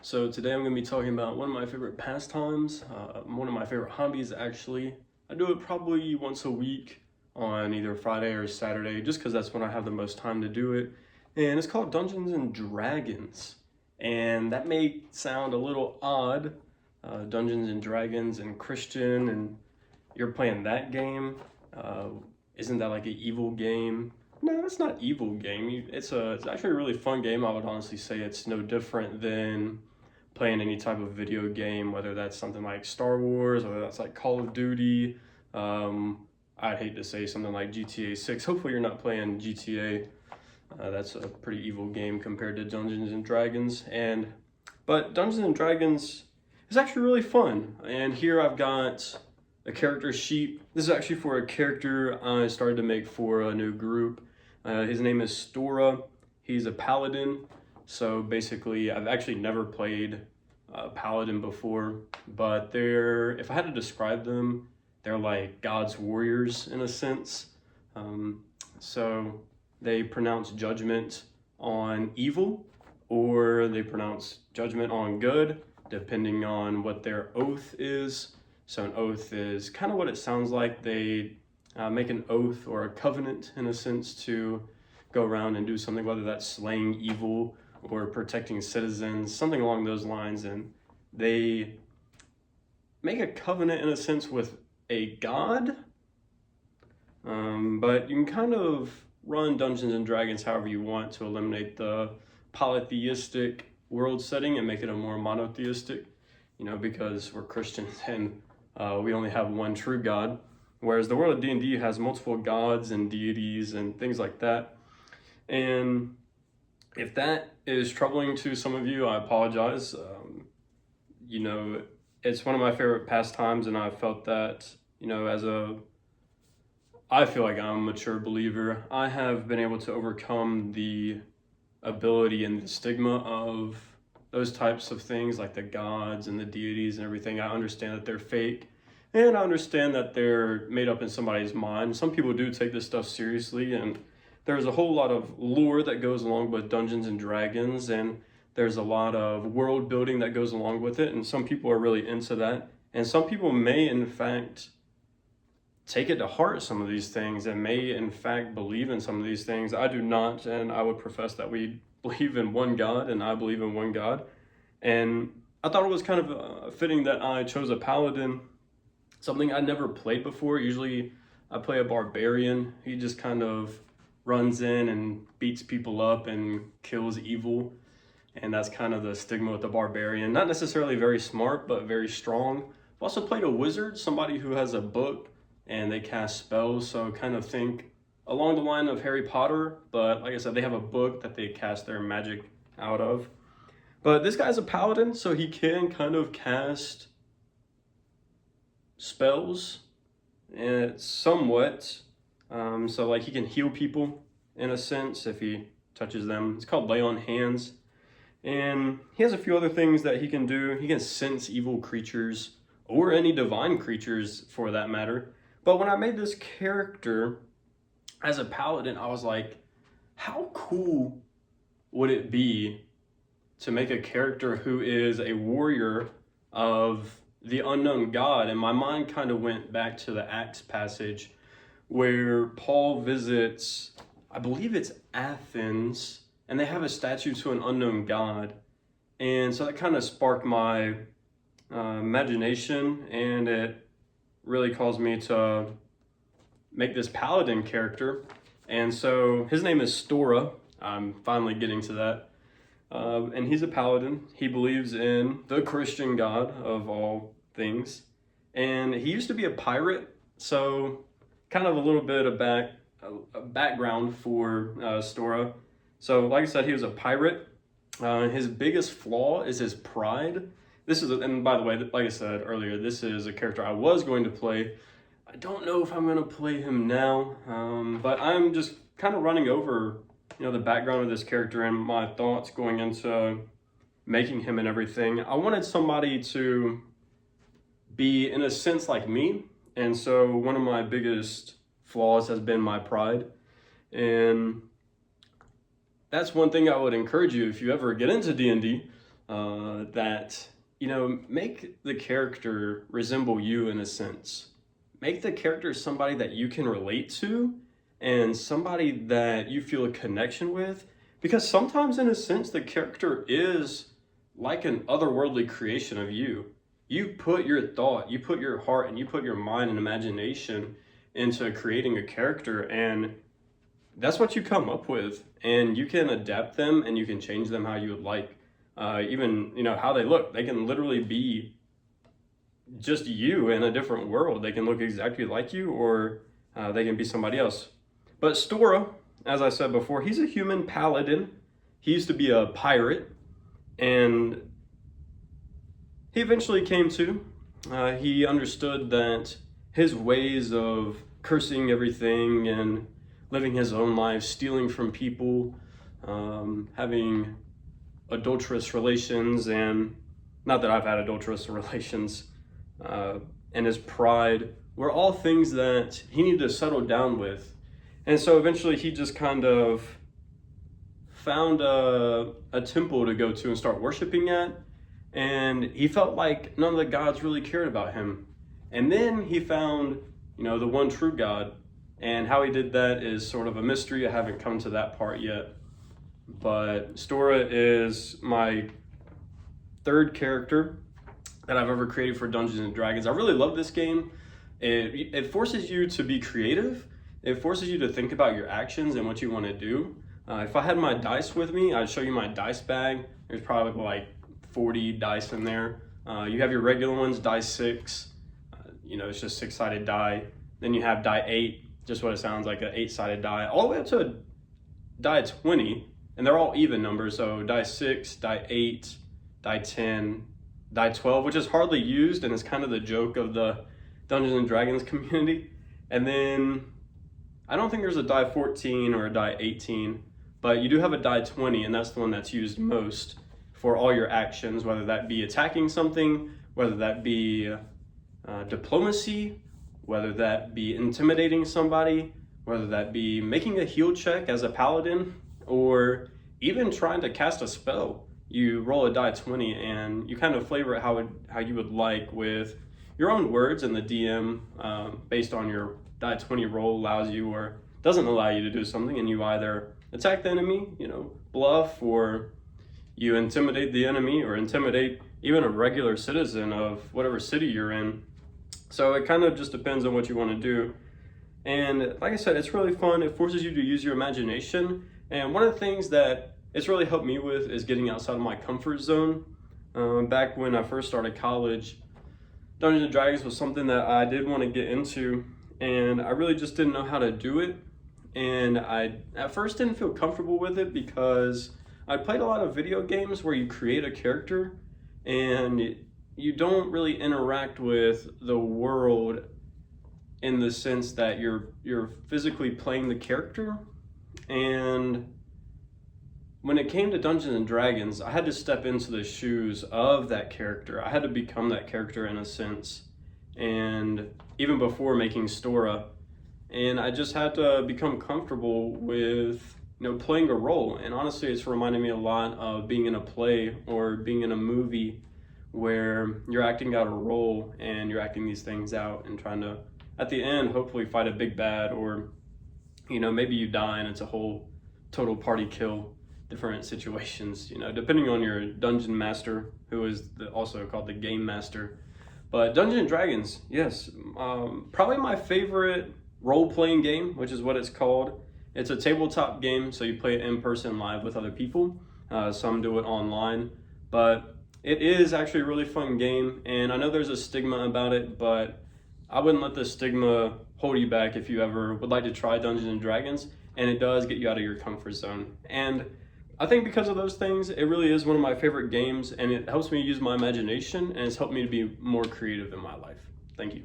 So today I'm going to be talking about one of my favorite pastimes, one of my favorite hobbies actually. I do it probably once a week on either Friday or Saturday, just because that's when I have the most time to do it. And it's called Dungeons and Dragons. And that may sound a little odd, Dungeons and Dragons and Christian, and you're playing that game. Isn't that like an evil game? No, it's not evil game. It's actually a really fun game. I would honestly say it's no different than playing any type of video game, whether that's something like Star Wars, whether that's like Call of Duty. I'd hate to say something like GTA 6. Hopefully you're not playing GTA. That's a pretty evil game compared to Dungeons and Dragons. But Dungeons and Dragons is actually really fun. And here I've got a character sheet. This is actually for a character I started to make for a new group. His name is Stora. He's a paladin. So basically, I've actually never played paladin before, but if I had to describe them, they're like God's warriors in a sense. So they pronounce judgment on evil, or they pronounce judgment on good, depending on what their oath is. So an oath is kind of what it sounds like. They make an oath or a covenant in a sense to go around and do something, whether that's slaying evil or protecting citizens, something along those lines. And they make a covenant in a sense with a god, but you can kind of run Dungeons and Dragons however you want to eliminate the polytheistic world setting and make it a more monotheistic, because we're Christians and we only have one true God, whereas the world of D&D has multiple gods and deities and things like that. And if that is troubling to some of you, I apologize. It's one of my favorite pastimes, and I felt that, I feel like I'm a mature believer. I have been able to overcome the ability and the stigma of those types of things, like the gods and the deities and everything. I understand that they're fake, and I understand that they're made up in somebody's mind. Some people do take this stuff seriously, and there's a whole lot of lore that goes along with Dungeons and Dragons, and there's a lot of world building that goes along with it, and some people are really into that. And some people may, in fact, take it to heart, some of these things, and may, in fact, believe in some of these things. I do not, and I would profess that we believe in one God, and I believe in one God. And I thought it was kind of fitting that I chose a paladin, something I'd never played before. Usually I play a barbarian. He just kind of runs in and beats people up and kills evil. And that's kind of the stigma with the barbarian. Not necessarily very smart, but very strong. I've also played a wizard, somebody who has a book and they cast spells. So kind of think along the line of Harry Potter, but like I said, they have a book that they cast their magic out of. But this guy's a paladin, so he can kind of cast spells and somewhat. So like he can heal people in a sense if he touches them. It's called lay on hands. And he has a few other things that he can do. He can sense evil creatures or any divine creatures for that matter. But when I made this character as a paladin, I was like, how cool would it be to make a character who is a warrior of the unknown God? And my mind kind of went back to the Acts passage where Paul visits, I believe it's Athens, and they have a statue to an unknown God. And so that kind of sparked my imagination, and it really caused me to make this paladin character. And so his name is Stora. I'm finally getting to that. And he's a paladin. He believes in the Christian God of all things. And he used to be a pirate, so kind of a little bit of background for Stora. So like I said, he was a pirate. His biggest flaw is his pride. And by the way, like I said earlier, this is a character I was going to play. I don't know if I'm going to play him now, but I'm just kind of running over, the background of this character and my thoughts going into making him and everything. I wanted somebody to be, in a sense, like me. And so one of my biggest flaws has been my pride. And that's one thing I would encourage you if you ever get into D&D. that, make the character resemble you in a sense. Make the character somebody that you can relate to and somebody that you feel a connection with. Because sometimes, in a sense, the character is like an otherworldly creation of you. You put your thought, you put your heart, and you put your mind and imagination into creating a character, and that's what you come up with. And you can adapt them and you can change them how you would like. Even, how they look. They can literally be just you in a different world. They can look exactly like you, or they can be somebody else. But Stora, as I said before, he's a human paladin. He used to be a pirate, and he eventually came to. He understood that his ways of cursing everything and living his own life, stealing from people, having adulterous relations, and not that I've had adulterous relations, and his pride were all things that he needed to settle down with. And so eventually he just kind of found a temple to go to and start worshiping at, and he felt like none of the gods really cared about him. And then he found, the one true God, and how he did that is sort of a mystery. I haven't come to that part yet. But Stora is my third character that I've ever created for Dungeons and Dragons. I really love this game. It forces you to be creative. It forces you to think about your actions and what you want to do. If I had my dice with me, I'd show you my dice bag. There's probably like 40 dice in there. You have your regular ones, die 6. It's just 6-sided die. Then you have die 8, just what it sounds like, an 8-sided die, all the way up to a die 20. And they're all even numbers, so die 6, die 8, die 10, die 12, which is hardly used and is kind of the joke of the Dungeons and Dragons community. And then I don't think there's a die 14 or a die 18, but you do have a die 20, and that's the one that's used most for all your actions, whether that be attacking something, whether that be diplomacy, whether that be intimidating somebody, whether that be making a heal check as a paladin, or even trying to cast a spell. You roll a die 20 and you kind of flavor it how you would like with your own words, and the DM, based on your die 20 roll, allows you or doesn't allow you to do something, and you either attack the enemy, bluff, or you intimidate the enemy, or intimidate even a regular citizen of whatever city you're in. So it kind of just depends on what you want to do. And like I said, it's really fun. It forces you to use your imagination. And one of the things that it's really helped me with is getting outside of my comfort zone. Back when I first started college, Dungeons & Dragons was something that I did want to get into, and I really just didn't know how to do it. And I at first didn't feel comfortable with it because I played a lot of video games where you create a character and you don't really interact with the world in the sense that you're physically playing the character. And when it came to Dungeons and Dragons, I had to step into the shoes of that character. I had to become that character in a sense. And even before making Stora, and I just had to become comfortable with playing a role. And honestly, it's reminded me a lot of being in a play or being in a movie where you're acting out a role and you're acting these things out and trying to, at the end, hopefully fight a big bad, or maybe you die and it's a whole total party kill, different situations, depending on your dungeon master, who is also called the game master. But Dungeons and Dragons, yes, probably my favorite role-playing game, which is what it's called. It's a tabletop game, so you play it in person live with other people. Some do it online, but it is actually a really fun game. And I know there's a stigma about it, but I wouldn't let the stigma hold you back if you ever would like to try Dungeons and Dragons. And it does get you out of your comfort zone. And I think because of those things, it really is one of my favorite games, and it helps me use my imagination, and it's helped me to be more creative in my life. Thank you.